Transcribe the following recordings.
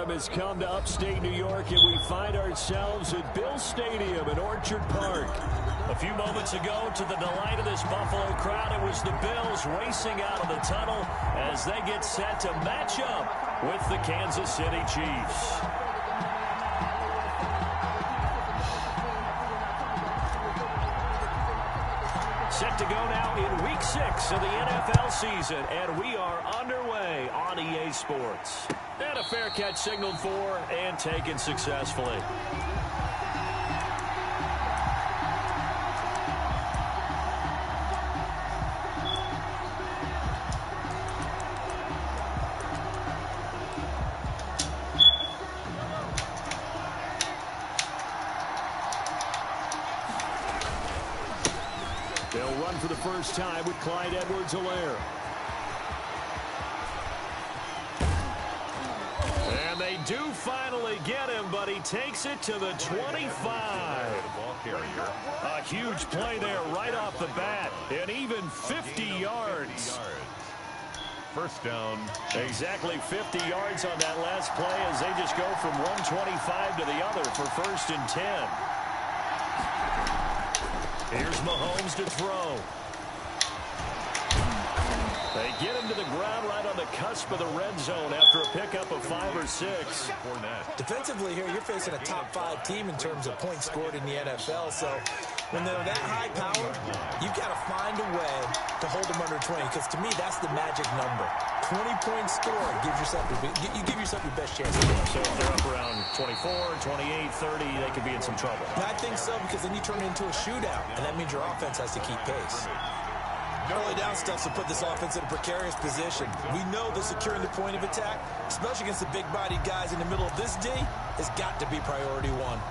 time has come to upstate New York, and we find ourselves at Bill Stadium in Orchard Park. A few moments ago, to the delight of this Buffalo crowd, it was the Bills racing out of the tunnel as they get set to match up with the Kansas City Chiefs. Set to go now in Week 6 of the NFL season, and we are underway on EA Sports. And a fair catch signaled for and taken successfully. They'll run for the first time with Clyde Edwards-Helaire. And they do finally get him, but he takes it to the 25. A huge play there right off the bat, and even 50 yards. First down. Exactly 50 yards on that last play as they just go from 125 to the other for 1st and 10. Here's Mahomes to throw. They get him to the ground right on the cusp of the red zone after a pickup of 5 or 6. Defensively here, you're facing a top 5 team in terms of points scored in the NFL. So when they're that high power, you've got to find a way to hold them under 20. Because to me, that's the magic number. 20-point score gives yourself you give yourself your best chance to win. So if they're up around 24, 28, 30, they could be in some trouble. I think so, because then you turn it into a shootout, and that means your offense has to keep pace. Early down stuff to put this offense in a precarious position. We know that securing the point of attack, especially against the big-bodied guys in the middle of this D, has got to be priority one.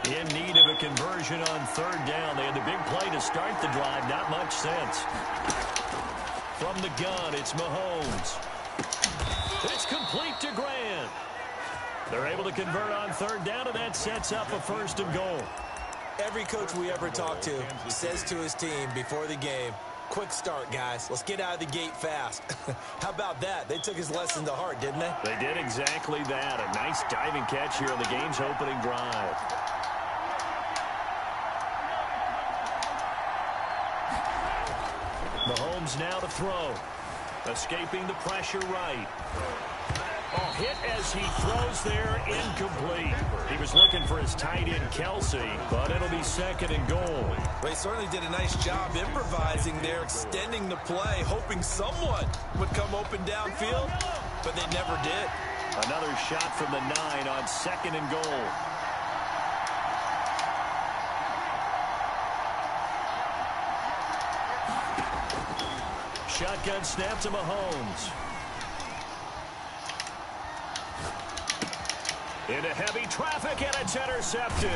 In need of a conversion on 3rd down. They had the big play to start the drive. Not much sense. From the gun, it's Mahomes. It's complete to Grant. They're able to convert on 3rd down, and that sets up a 1st and goal. Every coach we ever talk to says to his team before the game, quick start, guys. Let's get out of the gate fast. How about that? They took his lesson to heart, didn't they? They did exactly that. A nice diving catch here on the game's opening drive. Mahomes now to throw. Escaping the pressure right. Oh, hit as he throws there, incomplete. He was looking for his tight end, Kelsey, but it'll be 2nd and goal. They certainly did a nice job improvising there, extending the play, hoping someone would come open downfield, but they never did. Another shot from the 9 on 2nd and goal. Shotgun snap to Mahomes. Into heavy traffic, and it's intercepted.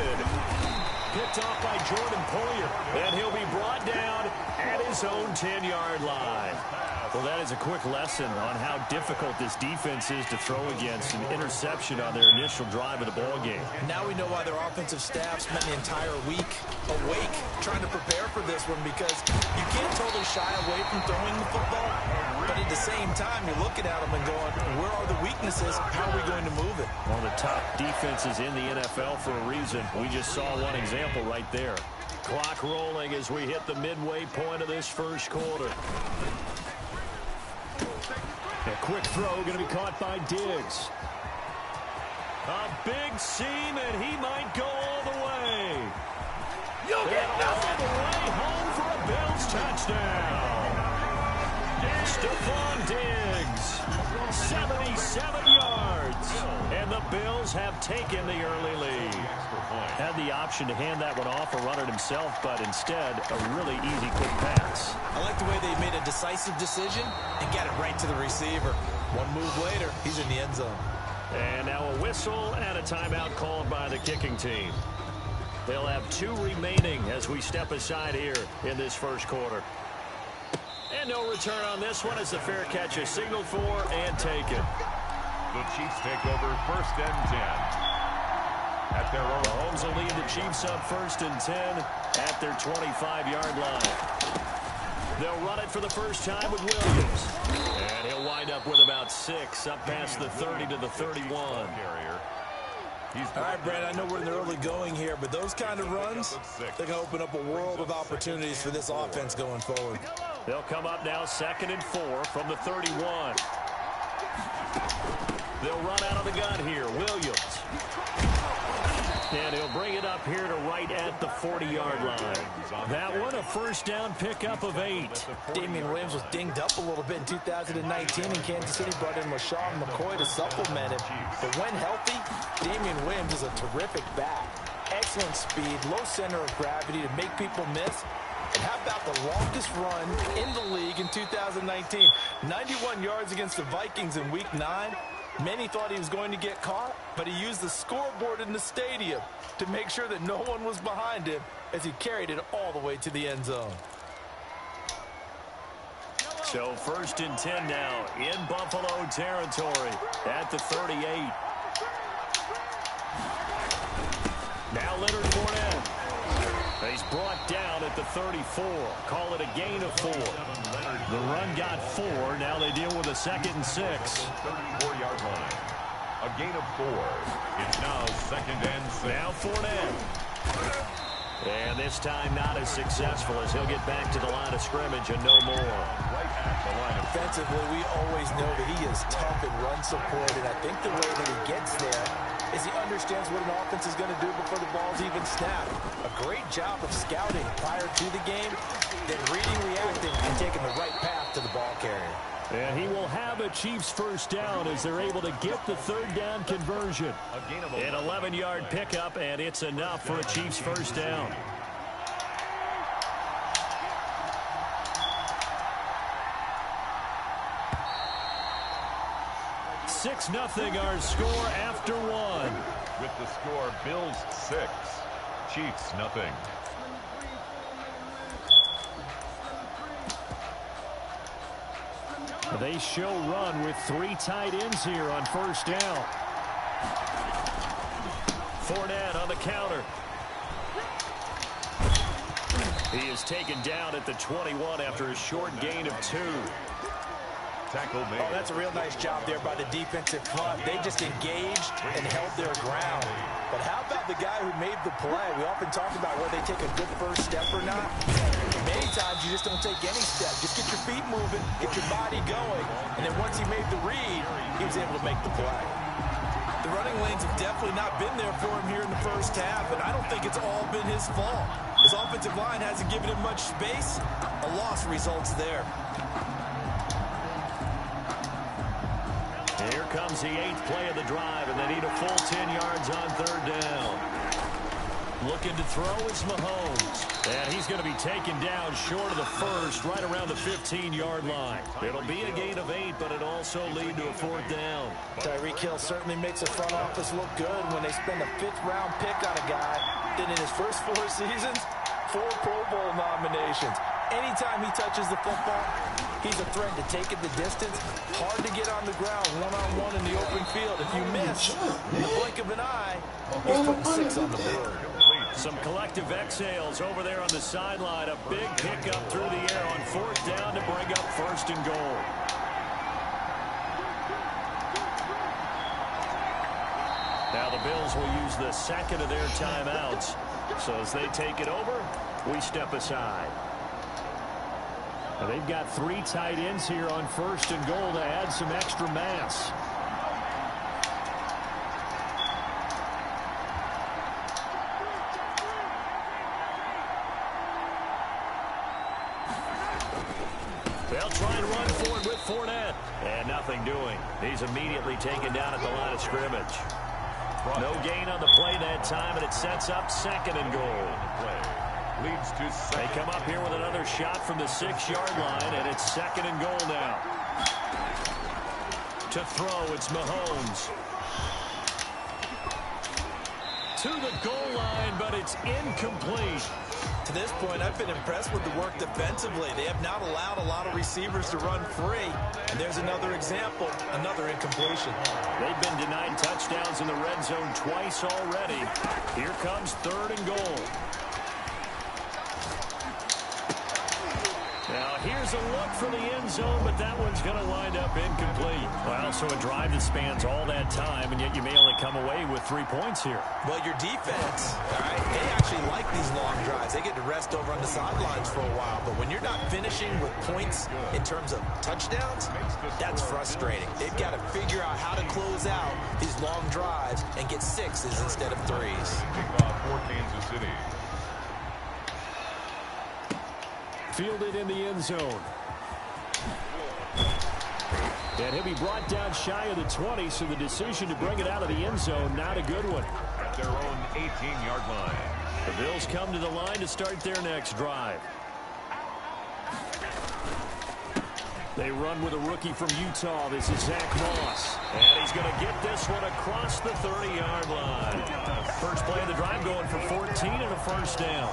Picked off by Jordan Poyer, and he'll be brought down at his own 10-yard line. Well, that is a quick lesson on how difficult this defense is to throw against. An interception on their initial drive of the ballgame. Now we know why their offensive staff spent the entire week awake trying to prepare for this one, because you can't totally shy away from throwing the football, but at the same time, you're looking at them and going, where are the weaknesses? How are we going to move it? One of the top defenses in the NFL for a reason. We just saw one example right there. Clock rolling as we hit the midway point of this 1st quarter. A quick throw going to be caught by Diggs. A big seam, and he might go all the way. You'll get all the way home for a Bills touchdown. Stephon Diggs, 77 yards, and the Bills have taken the early lead. Had the option to hand that one off or run it himself, but instead, a really easy quick pass. I like the way they made a decisive decision and got it right to the receiver. One move later, he's in the end zone. And now a whistle and a timeout called by the kicking team. They'll have 2 remaining as we step aside here in this 1st quarter. And no return on this one as the fair catch is signaled for and taken. The Chiefs take over 1st and 10. at their own. Mahomes will lead the Chiefs up 1st and 10 at their 25-yard line. They'll run it for the first time with Williams. And he'll wind up with about 6 up past the 30 to the 31. All right, Brad, I know we're in the early going here, but those kind of runs, they're going to open up a world of opportunities for this offense going forward. They'll come up now 2nd and 4 from the 31. They'll run out of the gun here. Williams. And he'll bring it up here to right at the 40-yard line. That one, a first down pickup of 8. Damian Williams was dinged up a little bit in 2019, and Kansas City brought in LaShawn McCoy to supplement him. But when healthy, Damian Williams is a terrific back. Excellent speed, low center of gravity to make people miss. And how about the longest run in the league in 2019? 91 yards against the Vikings in Week 9. Many thought he was going to get caught, but he used the scoreboard in the stadium to make sure that no one was behind him as he carried it all the way to the end zone. So 1st and 10 now in Buffalo territory at the 38. Now Leonard Fournette. He's brought down at the 34. Call it a gain of 4. The run got 4. Now they deal with a 2nd and 6. 34-yard line. A gain of 4. It's now 2nd and 6. Now Fournette. And this time not as successful as he'll get back to the line of scrimmage and no more. Right at the line of Defensively, we always know that he is tough in run support, and I think the way that he gets there is he understands what an offense is going to do before the ball's even snapped. A great job of scouting prior to the game, then reading, reacting, and taking the right path to the ball carrier. And he will have a Chiefs first down as they're able to get the 3rd down conversion. An 11-yard pickup, and it's enough for a Chiefs first down. Six nothing our score after 1. With the score, Bills 6, Chiefs nothing. They show run with 3 tight ends here on first down. Fournette on the counter. He is taken down at the 21 after a short gain of 2. Tackle made. Oh, that's a real nice job there by the defensive front. They just engaged and held their ground. But how about the guy who made the play? We often talk about whether they take a good first step or not. Many times you just don't take any step. Just get your feet moving, get your body going. And then once he made the read, he was able to make the play. The running lanes have definitely not been there for him here in the first half, and I don't think it's all been his fault. His offensive line hasn't given him much space. A loss results there. Here comes the 8th play of the drive, and they need a full 10 yards on 3rd down. Looking to throw is Mahomes. And he's going to be taken down short of the first, right around the 15-yard line. It'll be a gain of 8, but it'll also lead to a 4th down. Tyreek Hill certainly makes the front office look good when they spend a 5th-round pick on a guy. Then in his first 4 seasons, 4 Pro Bowl nominations. Anytime he touches the football, he's a threat to take it the distance. Hard to get on the ground one-on-one in the open field. If you miss, in the blink of an eye, he's putting 6 on the board. Some collective exhales over there on the sideline. A big pickup through the air on 4th down to bring up 1st and goal. Now the Bills will use the 2nd of their timeouts. So as they take it over, we step aside. Now they've got 3 tight ends here on 1st and goal to add some extra mass. They'll try and run forward with Fournette. And nothing doing. He's immediately taken down at the line of scrimmage. No gain on the play that time, and it sets up 2nd and goal. Leads to 2nd. They come up here with another shot from the 6-yard line, and it's 2nd and goal now. To throw, it's Mahomes. to the goal line, but it's incomplete. To this point, I've been impressed with the work defensively. They have not allowed a lot of receivers to run free. And there's another example, another incompletion. They've been denied touchdowns in the red zone twice already. Here comes 3rd and goal. Now, here's a look for the end zone, but that one's going to wind up incomplete. Well, so a drive that spans all that time, and yet you may only come away with 3 points here. Well, your defense, all right, they actually like these long drives. They get to rest over on the sidelines for a while, but when you're not finishing with points in terms of touchdowns, that's frustrating. They've got to figure out how to close out these long drives and get 6s instead of 3s. Kickoff for Kansas City. Fielded in the end zone. And he'll be brought down shy of the 20, so the decision to bring it out of the end zone, not a good one. At their own 18-yard line. The Bills come to the line to start their next drive. They run with a rookie from Utah. This is Zach Moss. And he's going to get this one across the 30-yard line. First play of the drive going for 14 and a first down.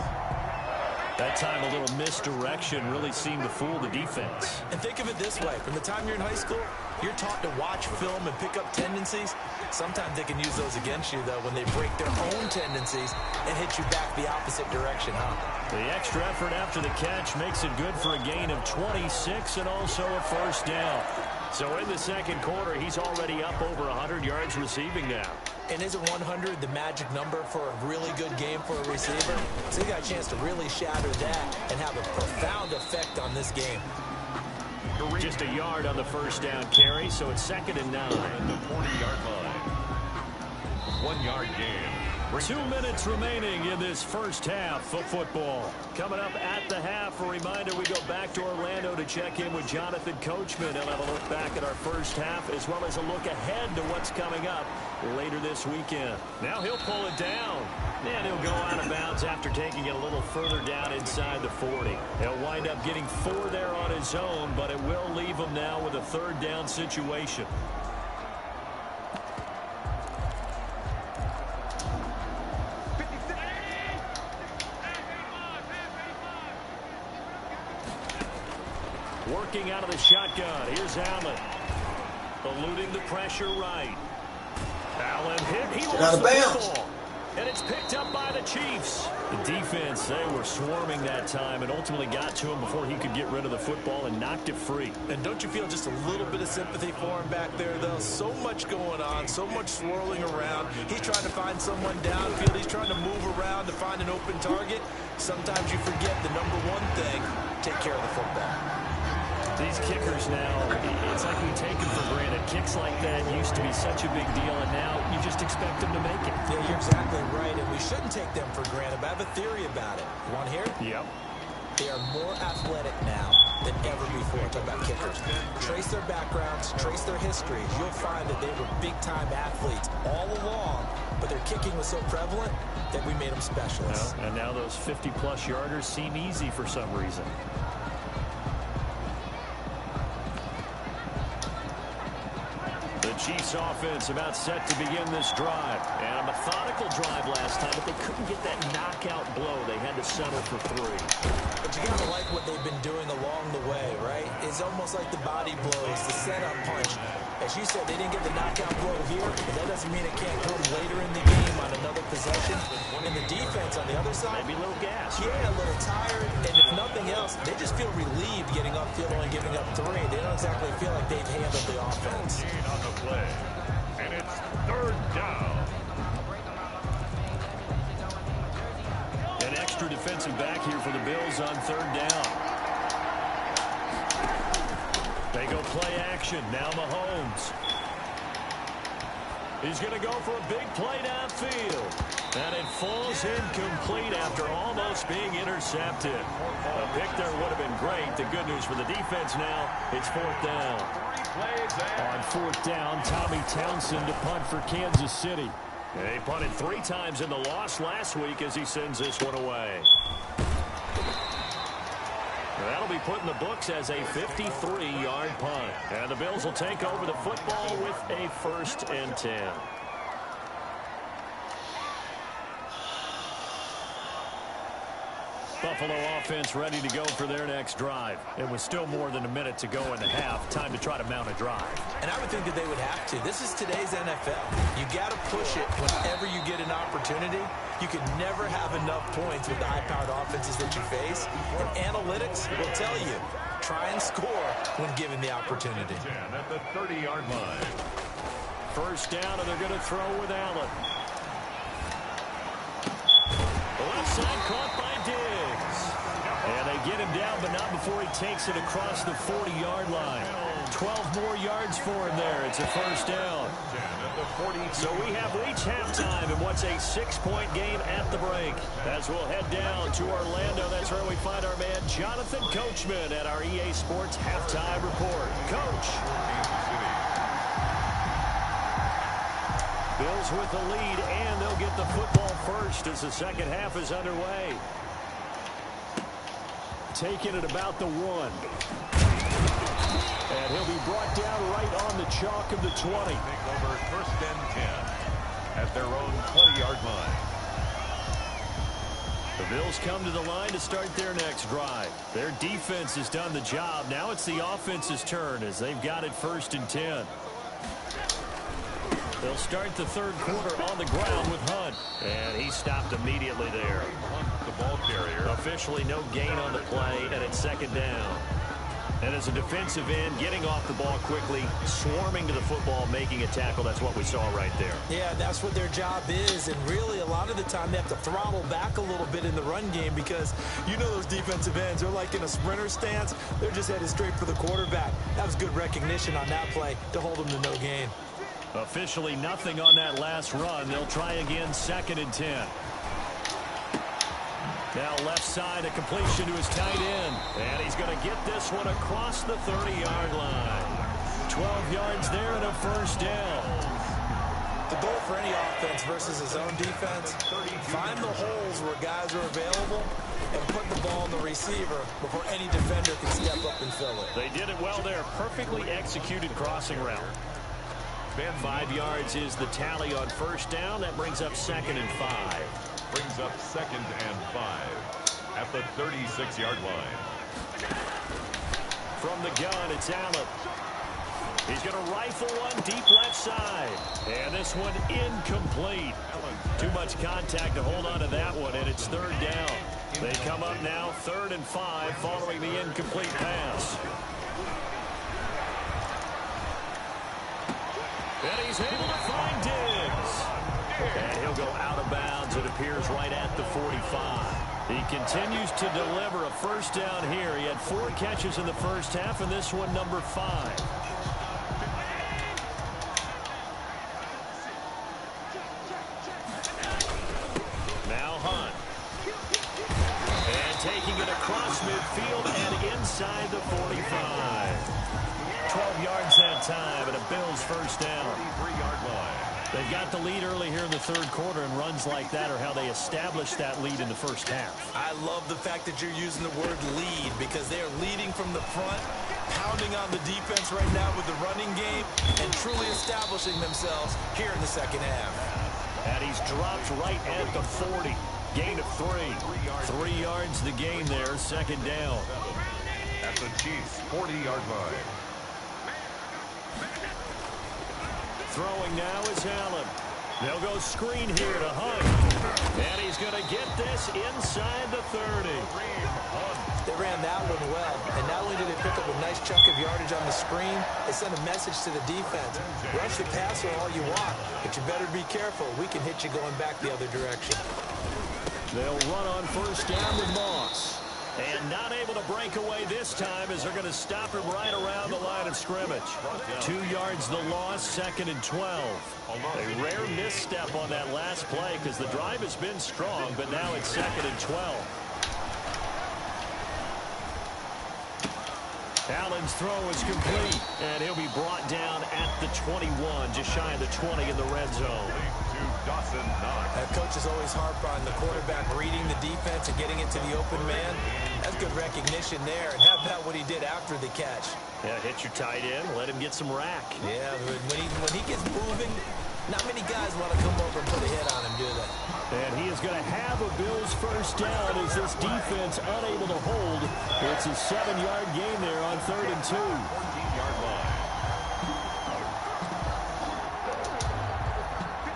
That time, a little misdirection really seemed to fool the defense. And think of it this way. From the time you're in high school, you're taught to watch film and pick up tendencies. Sometimes they can use those against you, though, when they break their own tendencies and hit you back the opposite direction, huh? The extra effort after the catch makes it good for a gain of 26 and also a first down. So in the second quarter, he's already up over 100 yards receiving now. And isn't 100 the magic number for a really good game for a receiver? So he got a chance to really shatter that and have a profound effect on this game. Just a yard on the first down carry, so it's 2nd and 9. At the 40-yard line. 1-yard gain. 2 minutes remaining in this first half of football. Coming up at the half, a reminder we go back to Orlando to check in with Jonathan Coachman. He'll have a look back at our first half as well as a look ahead to what's coming up later this weekend. Now he'll pull it down, and he'll go out of bounds after taking it a little further down inside the 40. He'll wind up getting 4 there on his own, but it will leave him now with a 3rd down situation. Working out of the shotgun. Here's Allen. Eluding the pressure right. Allen hit. He lost the football. And it's picked up by the Chiefs. The defense, they were swarming that time and ultimately got to him before he could get rid of the football and knocked it free. And don't you feel just a little bit of sympathy for him back there, though? So much going on, so much swirling around. He's trying to find someone downfield. He's trying to move around to find an open target. Sometimes you forget the number one thing, take care of the football. These kickers now, it's like we take them for granted. Kicks like that used to be such a big deal, and now you just expect them to make it. Yeah, you're exactly right, and we shouldn't take them for granted, but I have a theory about it. You want to hear it? Yep. They are more athletic now than ever before. Talk about kickers. Trace their backgrounds, trace their history. You'll find that they were big-time athletes all along, but their kicking was so prevalent that we made them specialists. Well, and now those 50-plus yarders seem easy for some reason. The Chiefs offense about set to begin this drive. And a methodical drive last time, but they couldn't get that knockout blow. They had to settle for 3. But you gotta like what they've been doing along the way, right? It's almost like the body blows, the setup punch. As you said, they didn't get the knockout blow here, but that doesn't mean it can't come later in the game on another possession. And the defense on the other side, Maybe a little gas. yeah, a little tired, and if nothing else, they just feel relieved getting upfield and giving up 3. They don't exactly feel like they've handled the offense. Gain on the play. And it's 3rd down. An extra defensive back here for the Bills on 3rd down. They go play action. Now Mahomes. He's going to go for a big play downfield. And it falls incomplete after almost being intercepted. A pick there would have been great. The good news for the defense now, it's 4th down. On 4th down, Tommy Townsend to punt for Kansas City. He punted 3 times in the loss last week as he sends this one away. That'll be put in the books as a 53-yard punt. And the Bills will take over the football with a 1st and 10. Buffalo offense ready to go for their next drive. It was still more than a minute to go in the half. Time to try to mount a drive. And I would think that they would have to. This is today's NFL. You got to push it whenever you get an opportunity. You can never have enough points with the high-powered offenses that you face. And analytics will tell you, try and score when given the opportunity. At the 30-yard line. First down, and they're going to throw with Allen. The left side caught by Diggs. And they get him down, but not before he takes it across the 40-yard line. 12 more yards for him there. It's a first down. So we have reached halftime in what's a 6-point game at the break. As we'll head down to Orlando, that's where we find our man Jonathan Coachman at our EA Sports Halftime Report. Coach. Bills with the lead, and they'll get the football first as the second half is underway. Taking it about the 1. And he'll be brought down right on the chalk of the 20. Take over first and 10 at their own 20-yard line. The Bills come to the line to start their next drive. Their defense has done the job. Now it's the offense's turn as they've got it first and 10. They'll start the third quarter on the ground with Hunt. And he stopped immediately there. Hunt, the ball carrier. Officially no gain on the play, and it's second down. And as a defensive end, getting off the ball quickly, swarming to the football, making a tackle, that's what we saw right there. Yeah, that's what their job is. And really, a lot of the time, they have to throttle back a little bit in the run game because you know those defensive ends, they're like in a sprinter stance. They're just headed straight for the quarterback. That was good recognition on that play to hold them to no gain. Officially nothing on that last run. They'll try again, second and 10. Now left side, a completion to his tight end. And he's going to get this one across the 30-yard line. 12 yards there and a first down. The goal for any offense versus his own defense, find the holes where guys are available and put the ball in the receiver before any defender can step up and fill it. They did it well there. Perfectly executed crossing route. 5 yards is the tally on first down. That brings up second and 5. Brings up second and 5 at the 36-yard line. From the gun, it's Allen. He's going to rifle one deep left side. And this one incomplete. Too much contact to hold on to that one, and it's third down. They come up now, 3rd and 5, following the incomplete pass. And he's able to find Diggs. And he'll go out of bounds, it appears, right at the 45. He continues to deliver a first down here. He had 4 catches in the first half, and this one number 5. Now Hunt. And taking it across midfield and inside the 45. 12 yards that time, and a Bills first down. 33-yard line. They've got the lead early here in the third quarter, and runs like that are how they established that lead in the first half. I love the fact that you're using the word lead because they are leading from the front, pounding on the defense right now with the running game, and truly establishing themselves here in the second half. And he's dropped right at the 40. Gain of 3. 3 yards the gain there, second down. At the Chiefs' 40-yard line. Throwing now is Allen. They'll go screen here to Hunt. And he's going to get this inside the 30. They ran that one well. And not only did they pick up a nice chunk of yardage on the screen, they sent a message to the defense. Rush the passer all you want, but you better be careful. We can hit you going back the other direction. They'll run on first down with Moss. And not able to break away this time as they're going to stop him right around the line of scrimmage. 2 yards the loss, second and 12. A rare misstep on that last play because the drive has been strong, but now it's second and 12. Allen's throw is complete, and he'll be brought down at the 21, just shy of the 20 in the red zone. To Dawson Knox. Coach is always harp on the quarterback reading the defense and getting into the open man. That's good recognition there. And how about what he did after the catch? Yeah, hit your tight end, let him get some rack. Yeah, when he gets moving, Not many guys want to come over and put a hit on him, do they? And he is going to have a Bills first down as this defense unable to hold. It's a 7-yard gain there on 3rd and 2. 14-yard line.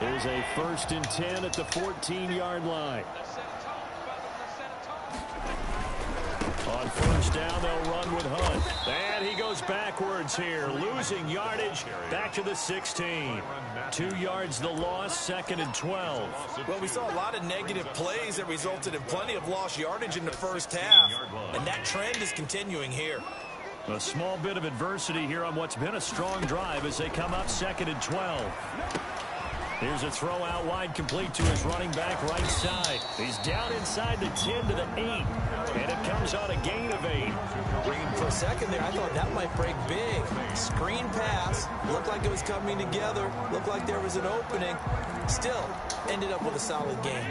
There's a 1st and 10 at the 14-yard line. On 1st down, they'll run with Hunt. And he goes backwards here, losing yardage back to the 16. 2 yards the loss, 2nd and 12. Well, we saw a lot of negative plays that resulted in plenty of lost yardage in the first half. And that trend is continuing here. A small bit of adversity here on what's been a strong drive as they come up 2nd and 12. Here's a throw out wide, complete to his running back right side. He's down inside the 10 to the 8. And it comes on a gain of 8. For a second there, I thought that might break big. Screen pass. Looked like it was coming together. Looked like there was an opening. Still, ended up with a solid gain.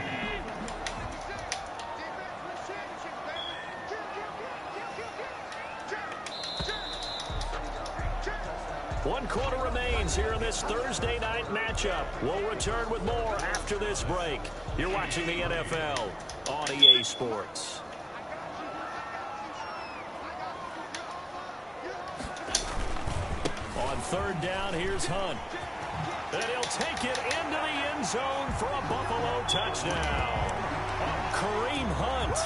One quarter remains here in this Thursday night matchup. We'll return with more after this break. You're watching the NFL on EA Sports. On 3rd down, here's Hunt. And he'll take it into the end zone for a Buffalo touchdown. Kareem Hunt,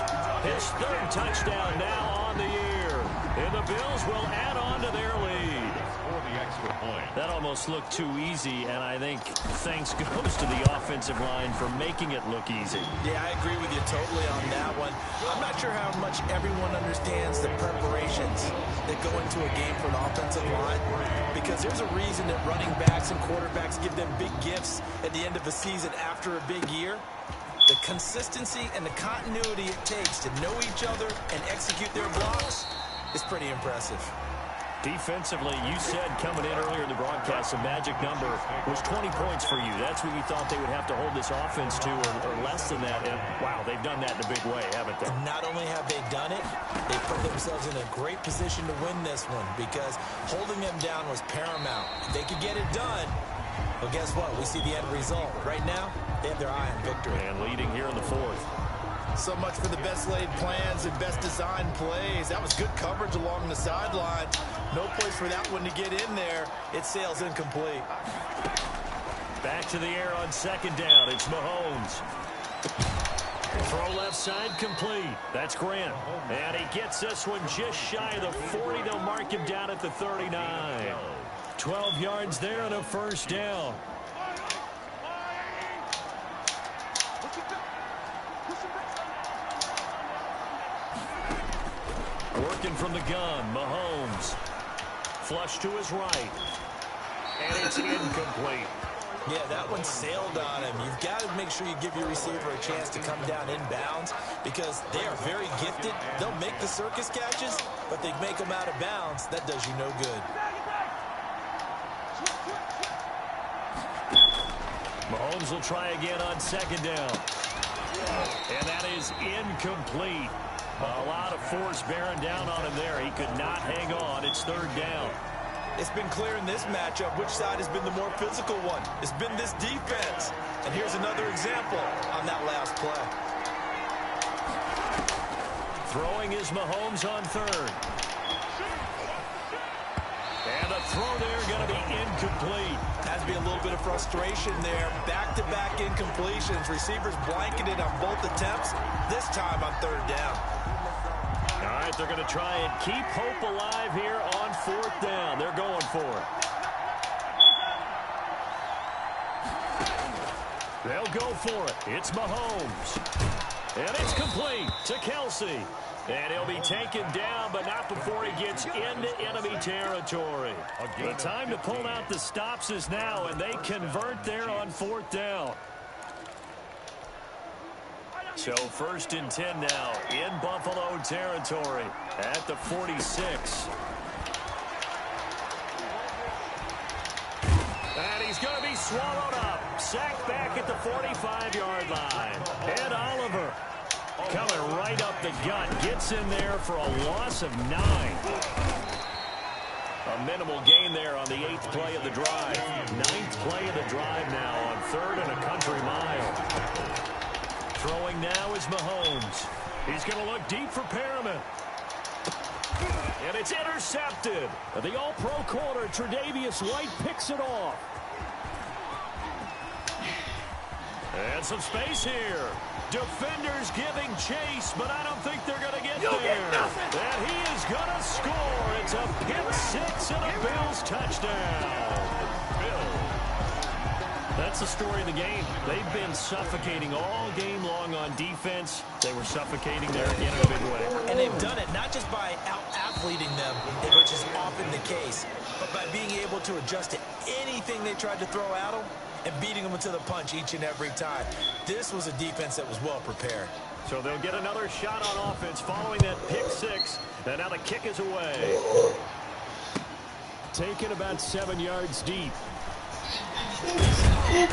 his 3rd touchdown now on the year. And the Bills will add on to their lead. Extra point. That almost looked too easy, and I think thanks goes to the offensive line for making it look easy. Yeah, I agree with you totally on that one. I'm not sure how much everyone understands the preparations that go into a game for an offensive line, because there's a reason that running backs and quarterbacks give them big gifts at the end of the season after a big year. The consistency and the continuity it takes to know each other and execute their blocks is pretty impressive. Defensively, you said coming in earlier in the broadcast, the magic number was 20 points for you. That's what you thought they would have to hold this offense to, or less than that. And, wow, they've done that in a big way, haven't they? Not only have they done it, they put themselves in a great position to win this one, because holding them down was paramount. If they could get it done, well, guess what? We see the end result. Right now, they have their eye on victory. And leading here in the 4th. So much for the best laid plans and best designed plays. That was good coverage along the sideline. No place for that one to get in there. It sails incomplete. Back to the air on 2nd down. It's Mahomes. Throw left side complete. That's Grant. And he gets this one just shy of the 40. They'll mark him down at the 39. 12 yards there and a 1st down. Working from the gun, Mahomes. Flush to his right. And it's incomplete. Yeah, that one sailed on him. You've got to make sure you give your receiver a chance to come down inbounds, because they are very gifted. They'll make the circus catches, but they make them out of bounds. That does you no good. Mahomes will try again on 2nd down. And that is incomplete. A lot of force bearing down on him there. He could not hang on. It's 3rd down. It's been clear in this matchup which side has been the more physical one. It's been this defense. And here's another example on that last play. Throwing is Mahomes on 3rd. And a throw there going to be incomplete. Has to be a little bit of frustration there. Back-to-back incompletions. Receivers blanketed on both attempts, this time on 3rd down. All right, they're going to try and keep hope alive here on 4th down. They're going for it. They'll go for it. It's Mahomes. And it's complete to Kelsey. And he'll be taken down, but not before he gets into enemy territory. The time to pull out the stops is now, and they convert there on 4th down. So 1st and 10 now in Buffalo territory at the 46. And he's going to be swallowed up. Sacked back at the 45-yard line. And Oliver coming right up the gut. Gets in there for a loss of 9. A minimal gain there on the 8th play of the drive. 9th play of the drive now on 3rd and a country mile. Throwing now is Mahomes. He's going to look deep for Perriman. And it's intercepted. The all-pro corner, Tre'Davious White, picks it off. And some space here. Defenders giving chase, but I don't think they're going to get there. And he is going to score. It's a pick six and a Bills touchdown. That's the story of the game. They've been suffocating all game long on defense. They were suffocating there again in a big way. And they've done it not just by out-athleting them, which is often the case, but by being able to adjust to anything they tried to throw at them and beating them to the punch each and every time. This was a defense that was well prepared. So they'll get another shot on offense following that pick six. And now the kick is away. Taken about 7 yards deep. And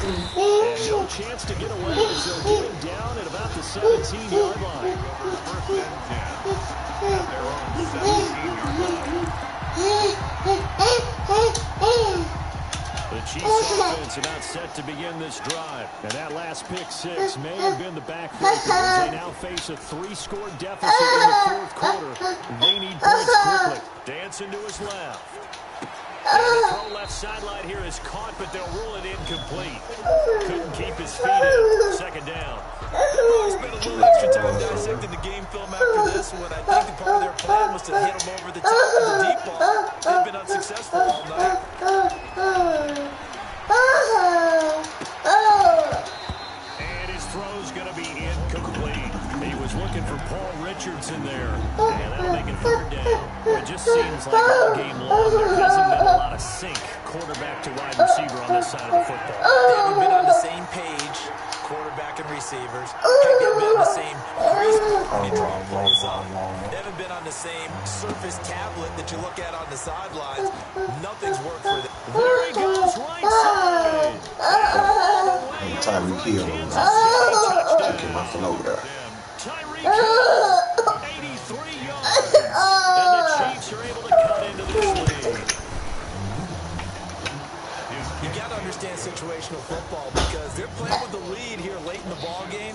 no chance to get away as they'll get him down at about the 17-yard line. First and 10 at their own 17-yard line. The Chiefs offense about set to begin this drive. And that last pick six may have been the backbreaker as they now face a 3-score deficit in the 4th quarter. They need points quickly. Dancing to his left. And the throw left sideline here is caught, but they'll rule it incomplete. Couldn't keep his feet in. 2nd down. They'll spend a little extra time dissecting the game film after this. What I think the part of their plan was to hit him over the top of the deep ball. They've been unsuccessful all night. And his throw's going to be incomplete. He was looking for Paul Richardson there. And that'll make it 3rd down. It just seems like all game long there hasn't been a lot of sync quarterback to wide receiver on this side of the football. They haven't been on the same page, quarterback and receivers. They haven't been on the same crease when you draw plays up. They haven't been on the same surface tablet that you look at on the sidelines. Nothing's worked for them. There he goes, right side. Tyreek Hill. Taking my phone over there. Tyreek Hill, 83 yards. And the Chiefs are able to cut into this lead. You got to understand situational football because they're playing with the lead here late in the ball game.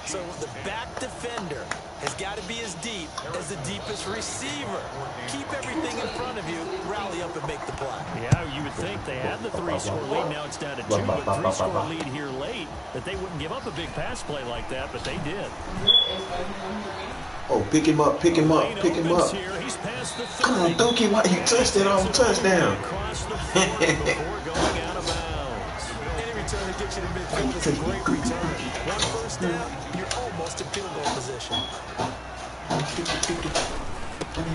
So the back defender has got to be as deep as the deepest receiver. Keep everything in front of you, rally up and make the play. Yeah, you would think they had the 3-score lead. Now it's down to 2, but 3-score lead here late. That they wouldn't give up a big pass play like that, but they did. Oh, pick him up, pick him up, pick him up. He's past the 30. Come on, Dookie, why you touched it on touchdown? Across the 40 before going out of bounds. Any return that gets you to midfield is a great return. One first down, you're almost in field goal position.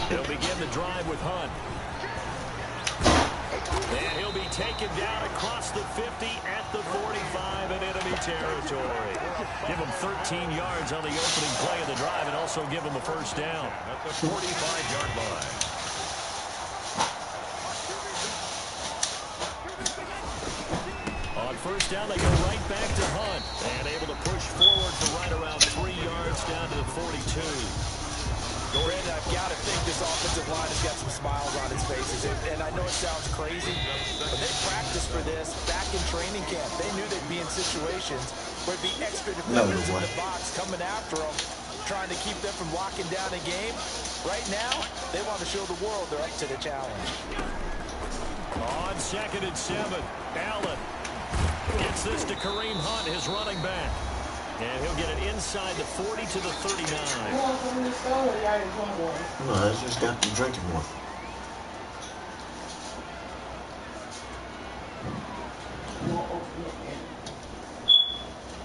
They'll begin the drive with Hunt. And he'll be taken down across the 50 at the 45 in enemy territory. Give him 13 yards on the opening play of the drive and also give him a first down. At the 45-yard line. On first down, they go right back to Hunt. And able to push forward for right around 3 yards down to the 42. Brandon, I've got to think this offensive line has got some smiles on its faces. And I know it sounds crazy, but they practiced for this back in training camp. They knew they'd be in situations where it'd be extra defenders in the box coming after them, trying to keep them from locking down a game. Right now, they want to show the world they're up to the challenge. On 2nd and 7, Allen gets this to Kareem Hunt, his running back. And he'll get it inside the 40 to the 39. No, I just got the drinking one.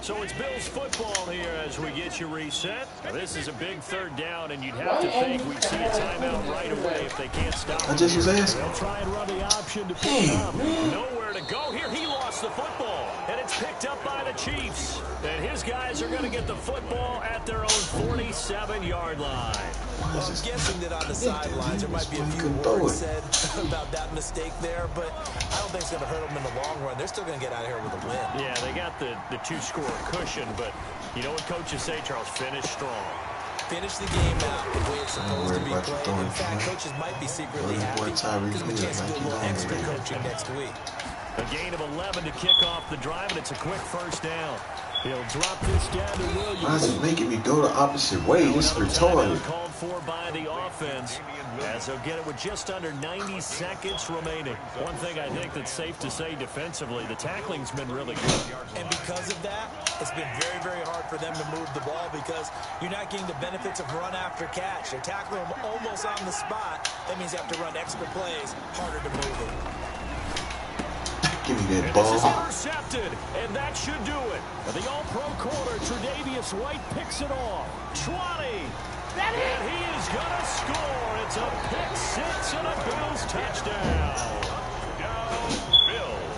So it's Bills football here as we get you reset. Now this is a big 3rd down, and you'd have to think we'd see a timeout right away if they can't stop it. I just was asking. They'll try and run the option to pick it up. Nowhere to go here. He lost the football, and it's picked up by the Chiefs. And his guys are going to get the football at their own 47-yard line. Well, I'm guessing that on the sidelines there might be a few words said about that mistake there, but I don't think it's going to hurt them in the long run. They're still going to get out of here with a win. Yeah, they got the 2-score cushion, but you know what coaches say, Charles? Finish strong. finish the game out the way it's supposed to be played. In fact, coaches might be secretly happy because we chance to do a little extra coaching next week. A gain of 11 to kick off the drive, and it's a quick first down. He'll drop this down to Williams. Why is it making me go the opposite way? This is retarded. Called for by the offense, as they'll get it with just under 90 seconds remaining. One thing I think that's safe to say defensively, the tackling's been really good. And because of that, it's been very, very hard for them to move the ball because you're not getting the benefits of run after catch. They're tackling them almost on the spot. That means you have to run extra plays, harder to move it. Give me that And ball. this is intercepted, and that should do it. The all-pro corner, Tre'Davious White, picks it off. 20. And he is going to score. It's a pick six and a Bills touchdown. Bills.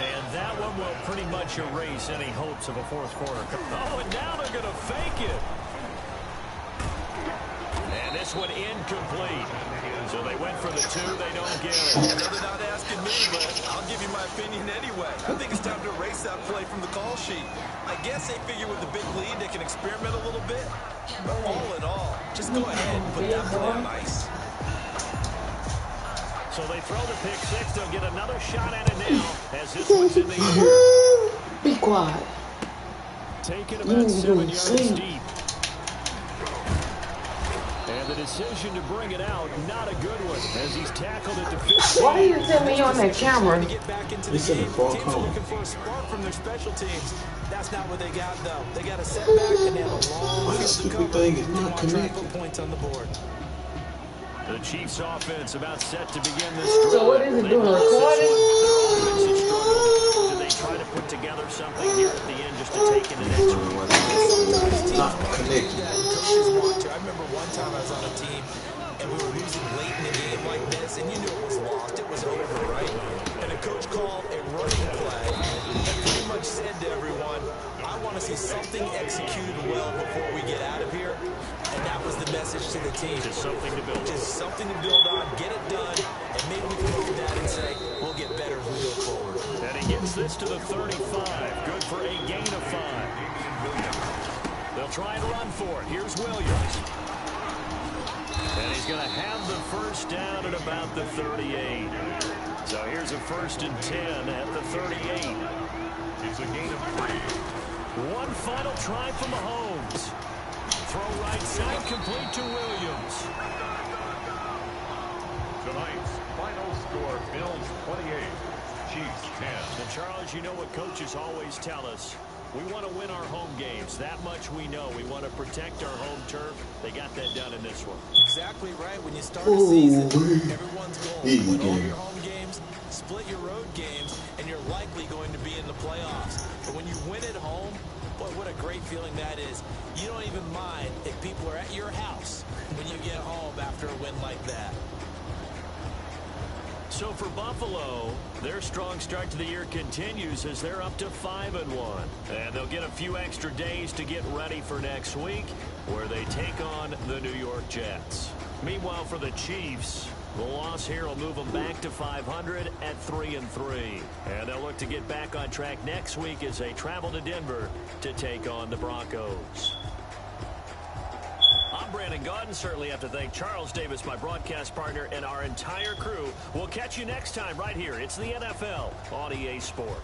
And that one will pretty much erase any hopes of a fourth quarter. Oh, and now they're going to fake it. And this one incomplete. So they went for the two, they don't get it. They're not asking me, but I'll give you my opinion anyway. I think it's time to erase that play from the call sheet. I guess they figure with the big lead they can experiment a little bit. But all in all, just go ahead and put that play on ice. So they throw the pick six. They'll get another shot at it now as this one's in the air. Be quiet. Taking about 7 yards deep. And the decision to bring it out, not a good one, as he's tackled at the 15. Why do you tell me on that camera? To get back into the He said game, the ball teams are cone. looking for a spark from their special teams. That's not what they got, though. They got a setback, and they have a long Why field this to stupid cover. thing is They not want to try and connected? put points on the board. The Chiefs offense about set to begin this drive. So what is it doing, recording? Do they try to put together something here at the end just to take in an extra? Not connected. Coaches want to. I remember one time I was on a team, and we were losing late in the game like this, and you knew it was lost. It was over, right? And a coach called a running play and pretty much said to everyone, I want to see something executed well before we get out of here. And that was the message to the team. Just something to build on. Just something to build on, get it done, and maybe we can look at that and say, we'll get better as we go forward. And he gets this to the 35. Good for a gain of 5. They'll try and run for it. Here's Williams. And he's going to have the first down at about the 38. So here's a 1st and 10 at the 38. It's a gain of 3. One final try from Mahomes. Throw right side, complete to Williams. Tonight's final score, Bills 28, Chiefs 10. And Charles, you know what coaches always tell us. We want to win our home games. That much we know. We want to protect our home turf. They got that done in this one. Exactly right. When you start a season, Ooh-wee. everyone's goal Easy win all game. your home games, split your road games, and you're likely going to be in the playoffs. But when you win at home, boy, what a great feeling that is. You don't even mind if people are at your house when you get home after a win like that. So for Buffalo, their strong start to the year continues as they're up to 5-1. And they'll get a few extra days to get ready for next week, where they take on the New York Jets. Meanwhile, for the Chiefs, the loss here will move them back to 500 at 3-3. And they'll look to get back on track next week as they travel to Denver to take on the Broncos. I'm Brandon Gaudin. Certainly have to thank Charles Davis, my broadcast partner, and our entire crew. We'll catch you next time right here. It's the NFL on EA Sport.